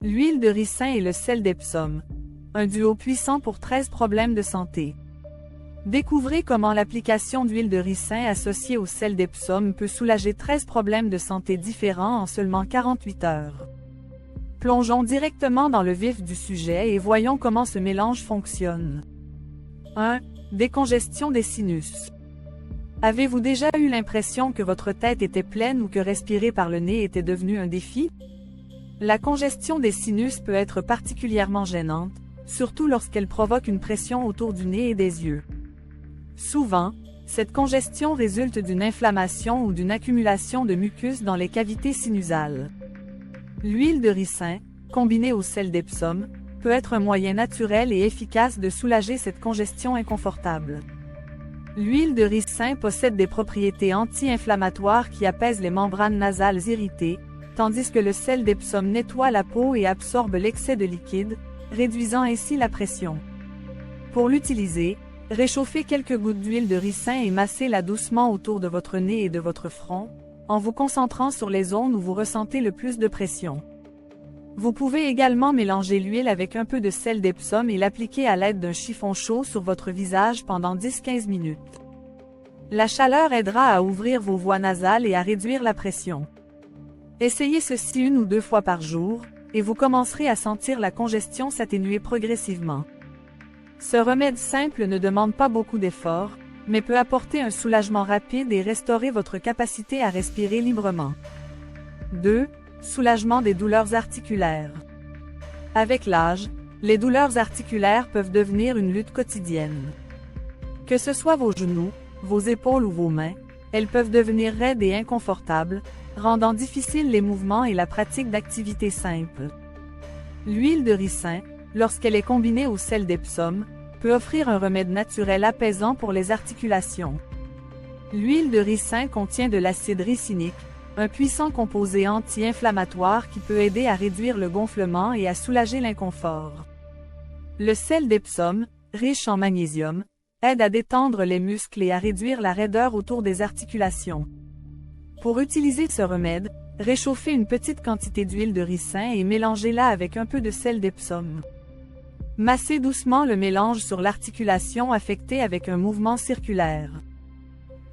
L'huile de ricin et le sel d'Epsom. Un duo puissant pour 13 problèmes de santé. Découvrez comment l'application d'huile de ricin associée au sel d'Epsom peut soulager 13 problèmes de santé différents en seulement 48 heures. Plongeons directement dans le vif du sujet et voyons comment ce mélange fonctionne. 1. Décongestion des sinus. Avez-vous déjà eu l'impression que votre tête était pleine ou que respirer par le nez était devenu un défi? La congestion des sinus peut être particulièrement gênante, surtout lorsqu'elle provoque une pression autour du nez et des yeux. Souvent, cette congestion résulte d'une inflammation ou d'une accumulation de mucus dans les cavités sinusales. L'huile de ricin, combinée au sel d'Epsom, peut être un moyen naturel et efficace de soulager cette congestion inconfortable. L'huile de ricin possède des propriétés anti-inflammatoires qui apaisent les membranes nasales irritées, tandis que le sel d'Epsom nettoie la peau et absorbe l'excès de liquide, réduisant ainsi la pression. Pour l'utiliser, réchauffez quelques gouttes d'huile de ricin et massez-la doucement autour de votre nez et de votre front, en vous concentrant sur les zones où vous ressentez le plus de pression. Vous pouvez également mélanger l'huile avec un peu de sel d'Epsom et l'appliquer à l'aide d'un chiffon chaud sur votre visage pendant 10-15 minutes. La chaleur aidera à ouvrir vos voies nasales et à réduire la pression. Essayez ceci 1 ou 2 fois par jour, et vous commencerez à sentir la congestion s'atténuer progressivement. Ce remède simple ne demande pas beaucoup d'efforts, mais peut apporter un soulagement rapide et restaurer votre capacité à respirer librement. 2. Soulagement des douleurs articulaires. Avec l'âge, les douleurs articulaires peuvent devenir une lutte quotidienne. Que ce soit vos genoux, vos épaules ou vos mains, elles peuvent devenir raides et inconfortables, rendant difficiles les mouvements et la pratique d'activités simples. L'huile de ricin, lorsqu'elle est combinée au sel d'Epsom, peut offrir un remède naturel apaisant pour les articulations. L'huile de ricin contient de l'acide ricinique, un puissant composé anti-inflammatoire qui peut aider à réduire le gonflement et à soulager l'inconfort. Le sel d'Epsom, riche en magnésium, aide à détendre les muscles et à réduire la raideur autour des articulations. Pour utiliser ce remède, réchauffez une petite quantité d'huile de ricin et mélangez-la avec un peu de sel d'Epsom. Massez doucement le mélange sur l'articulation affectée avec un mouvement circulaire.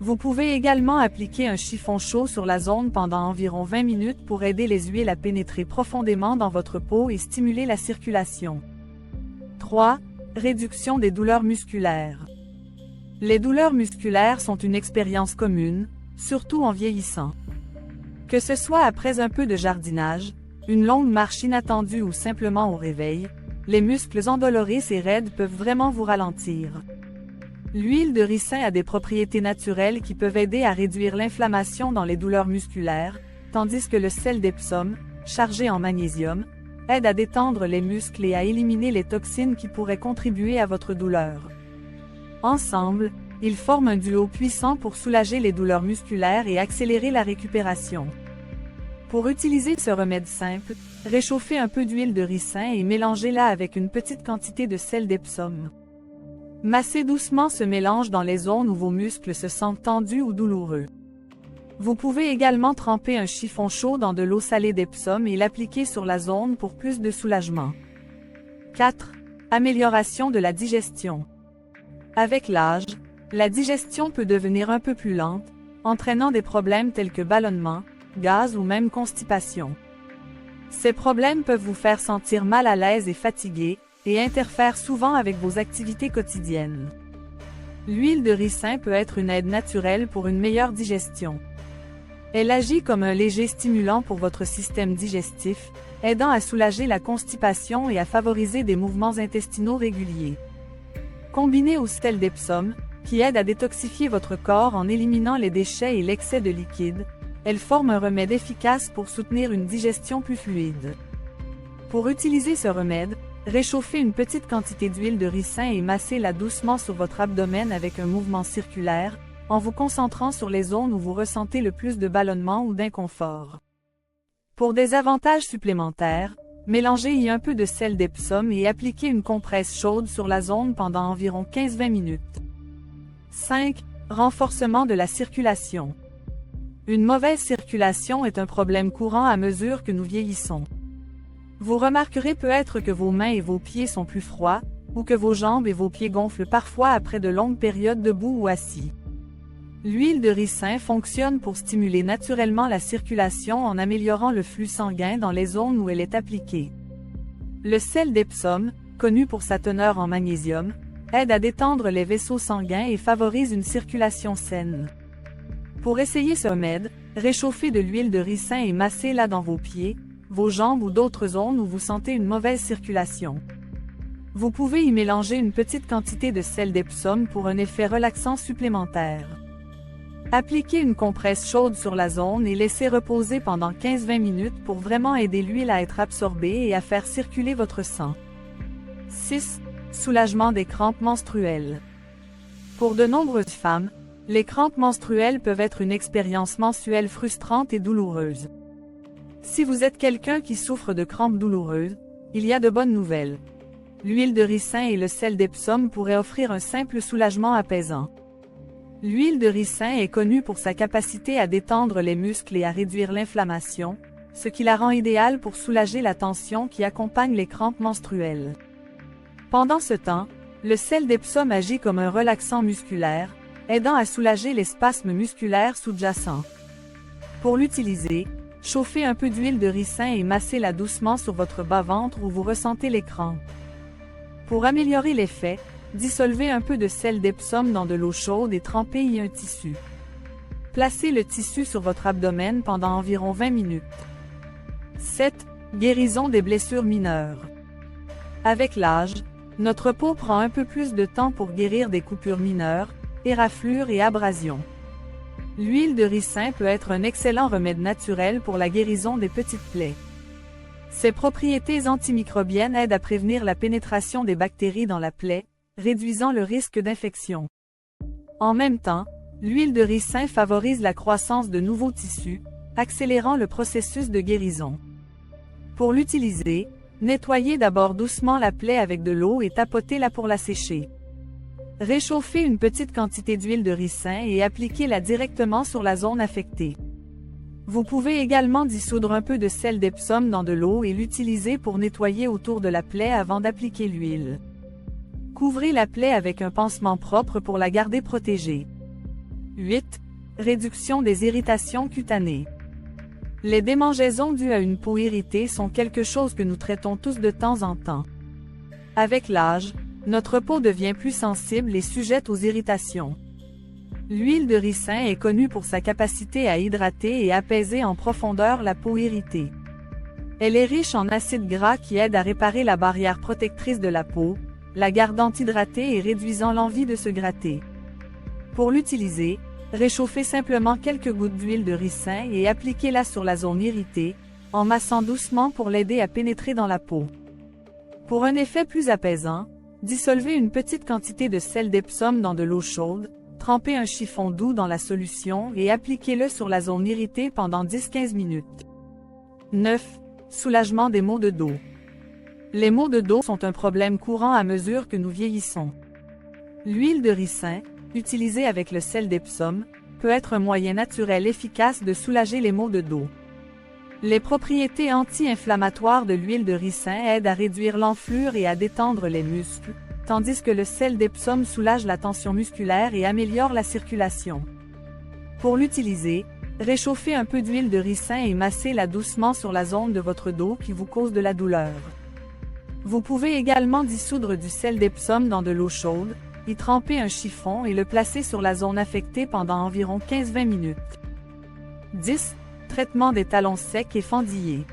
Vous pouvez également appliquer un chiffon chaud sur la zone pendant environ 20 minutes pour aider les huiles à pénétrer profondément dans votre peau et stimuler la circulation. 3. Réduction des douleurs musculaires. Les douleurs musculaires sont une expérience commune, surtout en vieillissant. Que ce soit après un peu de jardinage, une longue marche inattendue ou simplement au réveil, les muscles endoloris et raides peuvent vraiment vous ralentir. L'huile de ricin a des propriétés naturelles qui peuvent aider à réduire l'inflammation dans les douleurs musculaires, tandis que le sel d'Epsom, chargé en magnésium, aide à détendre les muscles et à éliminer les toxines qui pourraient contribuer à votre douleur. Ensemble, ils forment un duo puissant pour soulager les douleurs musculaires et accélérer la récupération. Pour utiliser ce remède simple, réchauffez un peu d'huile de ricin et mélangez-la avec une petite quantité de sel d'Epsom. Massez doucement ce mélange dans les zones où vos muscles se sentent tendus ou douloureux. Vous pouvez également tremper un chiffon chaud dans de l'eau salée d'Epsom et l'appliquer sur la zone pour plus de soulagement. 4. Amélioration de la digestion. Avec l'âge, la digestion peut devenir un peu plus lente, entraînant des problèmes tels que ballonnement, gaz ou même constipation. Ces problèmes peuvent vous faire sentir mal à l'aise et fatigué, et interfèrent souvent avec vos activités quotidiennes. L'huile de ricin peut être une aide naturelle pour une meilleure digestion. Elle agit comme un léger stimulant pour votre système digestif, aidant à soulager la constipation et à favoriser des mouvements intestinaux réguliers. Combinée au sel d'Epsom, qui aide à détoxifier votre corps en éliminant les déchets et l'excès de liquide, elle forme un remède efficace pour soutenir une digestion plus fluide. Pour utiliser ce remède, réchauffez une petite quantité d'huile de ricin et massez-la doucement sur votre abdomen avec un mouvement circulaire, en vous concentrant sur les zones où vous ressentez le plus de ballonnement ou d'inconfort. Pour des avantages supplémentaires, mélangez-y un peu de sel d'Epsom et appliquez une compresse chaude sur la zone pendant environ 15-20 minutes. 5. Renforcement de la circulation. Une mauvaise circulation est un problème courant à mesure que nous vieillissons. Vous remarquerez peut-être que vos mains et vos pieds sont plus froids, ou que vos jambes et vos pieds gonflent parfois après de longues périodes debout ou assis. L'huile de ricin fonctionne pour stimuler naturellement la circulation en améliorant le flux sanguin dans les zones où elle est appliquée. Le sel d'Epsom, connu pour sa teneur en magnésium, aide à détendre les vaisseaux sanguins et favorise une circulation saine. Pour essayer ce remède, réchauffez de l'huile de ricin et massez-la dans vos pieds, vos jambes ou d'autres zones où vous sentez une mauvaise circulation. Vous pouvez y mélanger une petite quantité de sel d'Epsom pour un effet relaxant supplémentaire. Appliquez une compresse chaude sur la zone et laissez reposer pendant 15-20 minutes pour vraiment aider l'huile à être absorbée et à faire circuler votre sang. 6. Soulagement des crampes menstruelles. Pour de nombreuses femmes, les crampes menstruelles peuvent être une expérience mensuelle frustrante et douloureuse. Si vous êtes quelqu'un qui souffre de crampes douloureuses, il y a de bonnes nouvelles. L'huile de ricin et le sel d'Epsom pourraient offrir un simple soulagement apaisant. L'huile de ricin est connue pour sa capacité à détendre les muscles et à réduire l'inflammation, ce qui la rend idéale pour soulager la tension qui accompagne les crampes menstruelles. Pendant ce temps, le sel d'Epsom agit comme un relaxant musculaire, aidant à soulager les spasmes musculaires sous-jacents. Pour l'utiliser, chauffez un peu d'huile de ricin et massez-la doucement sur votre bas-ventre où vous ressentez les crampes. Pour améliorer l'effet, dissolvez un peu de sel d'Epsom dans de l'eau chaude et trempez y un tissu. Placez le tissu sur votre abdomen pendant environ 20 minutes. 7. Guérison des blessures mineures. Avec l'âge, notre peau prend un peu plus de temps pour guérir des coupures mineures, éraflures et abrasions. L'huile de ricin peut être un excellent remède naturel pour la guérison des petites plaies. Ses propriétés antimicrobiennes aident à prévenir la pénétration des bactéries dans la plaie, réduisant le risque d'infection. En même temps, l'huile de ricin favorise la croissance de nouveaux tissus, accélérant le processus de guérison. Pour l'utiliser, nettoyez d'abord doucement la plaie avec de l'eau et tapotez-la pour la sécher. Réchauffez une petite quantité d'huile de ricin et appliquez-la directement sur la zone affectée. Vous pouvez également dissoudre un peu de sel d'Epsom dans de l'eau et l'utiliser pour nettoyer autour de la plaie avant d'appliquer l'huile. Couvrez la plaie avec un pansement propre pour la garder protégée. 8. Réduction des irritations cutanées. Les démangeaisons dues à une peau irritée sont quelque chose que nous traitons tous de temps en temps. Avec l'âge, notre peau devient plus sensible et sujette aux irritations. L'huile de ricin est connue pour sa capacité à hydrater et apaiser en profondeur la peau irritée. Elle est riche en acides gras qui aident à réparer la barrière protectrice de la peau, la gardant hydratée et réduisant l'envie de se gratter. Pour l'utiliser, réchauffez simplement quelques gouttes d'huile de ricin et appliquez-la sur la zone irritée, en massant doucement pour l'aider à pénétrer dans la peau. Pour un effet plus apaisant, dissolvez une petite quantité de sel d'Epsom dans de l'eau chaude, trempez un chiffon doux dans la solution et appliquez-le sur la zone irritée pendant 10-15 minutes. 9. Soulagement des maux de dos. Les maux de dos sont un problème courant à mesure que nous vieillissons. L'huile de ricin, utilisée avec le sel d'Epsom, peut être un moyen naturel efficace de soulager les maux de dos. Les propriétés anti-inflammatoires de l'huile de ricin aident à réduire l'enflure et à détendre les muscles, tandis que le sel d'Epsom soulage la tension musculaire et améliore la circulation. Pour l'utiliser, réchauffez un peu d'huile de ricin et massez-la doucement sur la zone de votre dos qui vous cause de la douleur. Vous pouvez également dissoudre du sel d'Epsom dans de l'eau chaude, y tremper un chiffon et le placer sur la zone affectée pendant environ 15-20 minutes. 10. Traitement des talons secs et fendillés.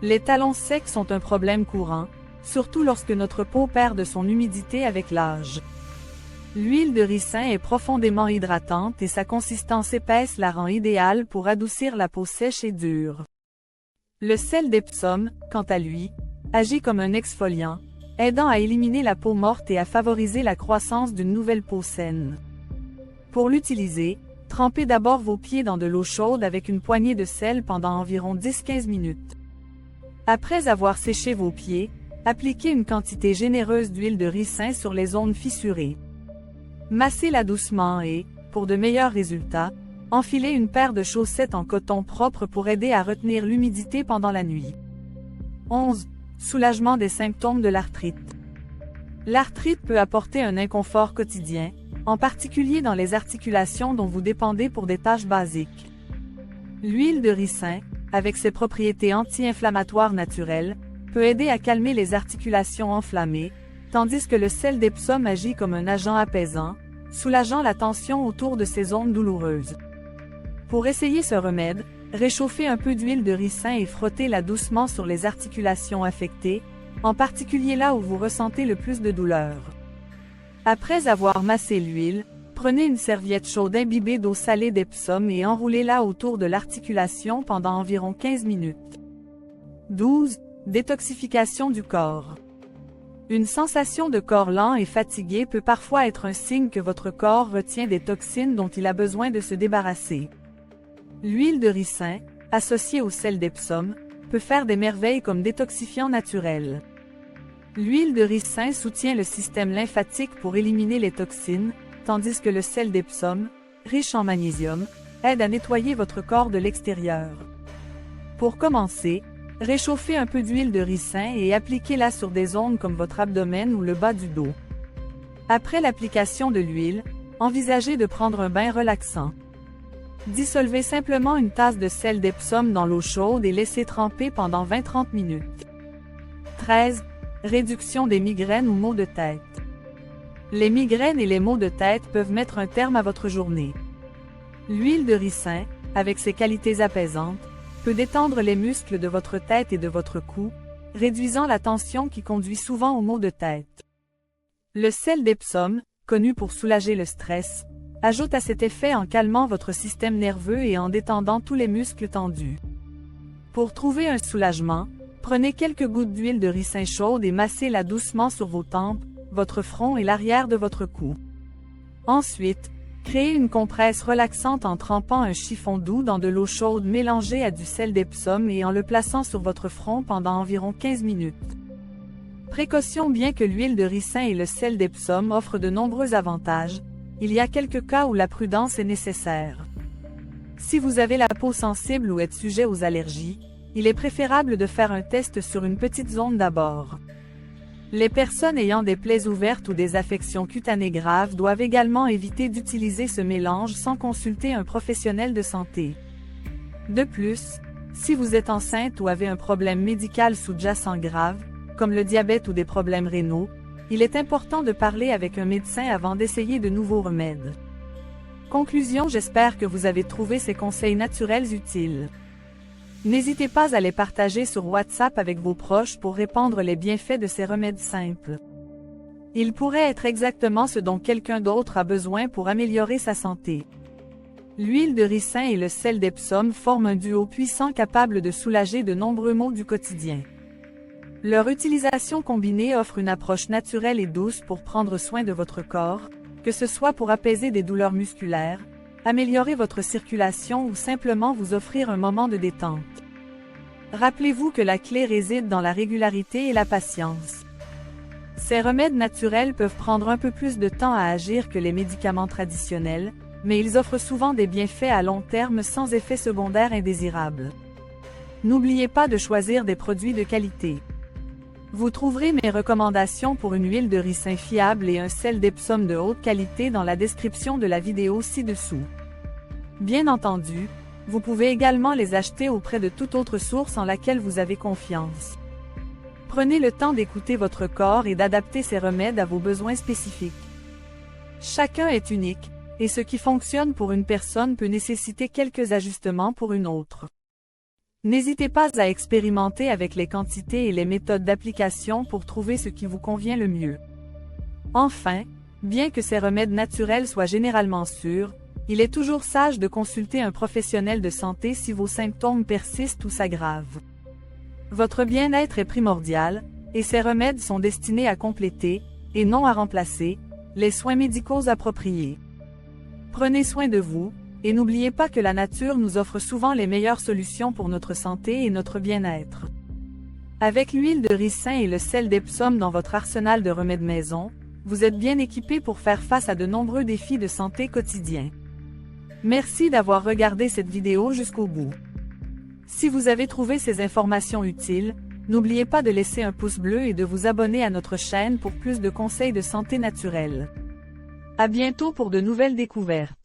Les talons secs sont un problème courant, surtout lorsque notre peau perd de son humidité avec l'âge. L'huile de ricin est profondément hydratante et sa consistance épaisse la rend idéale pour adoucir la peau sèche et dure. Le sel d'Epsom, quant à lui, agit comme un exfoliant, aidant à éliminer la peau morte et à favoriser la croissance d'une nouvelle peau saine. Pour l'utiliser, trempez d'abord vos pieds dans de l'eau chaude avec une poignée de sel pendant environ 10-15 minutes. Après avoir séché vos pieds, appliquez une quantité généreuse d'huile de ricin sur les zones fissurées. Massez-la doucement et, pour de meilleurs résultats, enfilez une paire de chaussettes en coton propre pour aider à retenir l'humidité pendant la nuit. 11. Soulagement des symptômes de l'arthrite. L'arthrite peut apporter un inconfort quotidien, en particulier dans les articulations dont vous dépendez pour des tâches basiques. L'huile de ricin, avec ses propriétés anti-inflammatoires naturelles, peut aider à calmer les articulations enflammées, tandis que le sel d'Epsom agit comme un agent apaisant, soulageant la tension autour de ces zones douloureuses. Pour essayer ce remède, réchauffez un peu d'huile de ricin et frottez-la doucement sur les articulations affectées, en particulier là où vous ressentez le plus de douleur. Après avoir massé l'huile, prenez une serviette chaude imbibée d'eau salée d'Epsom et enroulez-la autour de l'articulation pendant environ 15 minutes. 12. Détoxification du corps. Une sensation de corps lent et fatigué peut parfois être un signe que votre corps retient des toxines dont il a besoin de se débarrasser. L'huile de ricin, associée au sel d'Epsom, peut faire des merveilles comme détoxifiant naturel. L'huile de ricin soutient le système lymphatique pour éliminer les toxines, tandis que le sel d'Epsom, riche en magnésium, aide à nettoyer votre corps de l'extérieur. Pour commencer, réchauffez un peu d'huile de ricin et appliquez-la sur des zones comme votre abdomen ou le bas du dos. Après l'application de l'huile, envisagez de prendre un bain relaxant. Dissolvez simplement une tasse de sel d'Epsom dans l'eau chaude et laissez tremper pendant 20-30 minutes. 13. Réduction des migraines ou maux de tête. Les migraines et les maux de tête peuvent mettre un terme à votre journée. L'huile de ricin, avec ses qualités apaisantes, peut détendre les muscles de votre tête et de votre cou, réduisant la tension qui conduit souvent aux maux de tête. Le sel d'Epsom, connu pour soulager le stress, ajoute à cet effet en calmant votre système nerveux et en détendant tous les muscles tendus. Pour trouver un soulagement, prenez quelques gouttes d'huile de ricin chaude et massez-la doucement sur vos tempes, votre front et l'arrière de votre cou. Ensuite, créez une compresse relaxante en trempant un chiffon doux dans de l'eau chaude mélangée à du sel d'Epsom et en le plaçant sur votre front pendant environ 15 minutes. Précaution: bien que l'huile de ricin et le sel d'Epsom offrent de nombreux avantages, il y a quelques cas où la prudence est nécessaire. Si vous avez la peau sensible ou êtes sujet aux allergies, il est préférable de faire un test sur une petite zone d'abord. Les personnes ayant des plaies ouvertes ou des affections cutanées graves doivent également éviter d'utiliser ce mélange sans consulter un professionnel de santé. De plus, si vous êtes enceinte ou avez un problème médical sous-jacent grave, comme le diabète ou des problèmes rénaux, il est important de parler avec un médecin avant d'essayer de nouveaux remèdes. Conclusion: j'espère que vous avez trouvé ces conseils naturels utiles. N'hésitez pas à les partager sur WhatsApp avec vos proches pour répandre les bienfaits de ces remèdes simples. Ils pourraient être exactement ce dont quelqu'un d'autre a besoin pour améliorer sa santé. L'huile de ricin et le sel d'Epsom forment un duo puissant capable de soulager de nombreux maux du quotidien. Leur utilisation combinée offre une approche naturelle et douce pour prendre soin de votre corps, que ce soit pour apaiser des douleurs musculaires, améliorer votre circulation ou simplement vous offrir un moment de détente. Rappelez-vous que la clé réside dans la régularité et la patience. Ces remèdes naturels peuvent prendre un peu plus de temps à agir que les médicaments traditionnels, mais ils offrent souvent des bienfaits à long terme sans effets secondaires indésirables. N'oubliez pas de choisir des produits de qualité. Vous trouverez mes recommandations pour une huile de ricin fiable et un sel d'Epsom de haute qualité dans la description de la vidéo ci-dessous. Bien entendu, vous pouvez également les acheter auprès de toute autre source en laquelle vous avez confiance. Prenez le temps d'écouter votre corps et d'adapter ces remèdes à vos besoins spécifiques. Chacun est unique, et ce qui fonctionne pour une personne peut nécessiter quelques ajustements pour une autre. N'hésitez pas à expérimenter avec les quantités et les méthodes d'application pour trouver ce qui vous convient le mieux. Enfin, bien que ces remèdes naturels soient généralement sûrs, il est toujours sage de consulter un professionnel de santé si vos symptômes persistent ou s'aggravent. Votre bien-être est primordial, et ces remèdes sont destinés à compléter, et non à remplacer, les soins médicaux appropriés. Prenez soin de vous, et n'oubliez pas que la nature nous offre souvent les meilleures solutions pour notre santé et notre bien-être. Avec l'huile de ricin et le sel d'Epsom dans votre arsenal de remèdes maison, vous êtes bien équipé pour faire face à de nombreux défis de santé quotidiens. Merci d'avoir regardé cette vidéo jusqu'au bout. Si vous avez trouvé ces informations utiles, N'oubliez pas de laisser un pouce bleu et de vous abonner à notre chaîne pour plus de conseils de santé naturelle. À bientôt pour de nouvelles découvertes.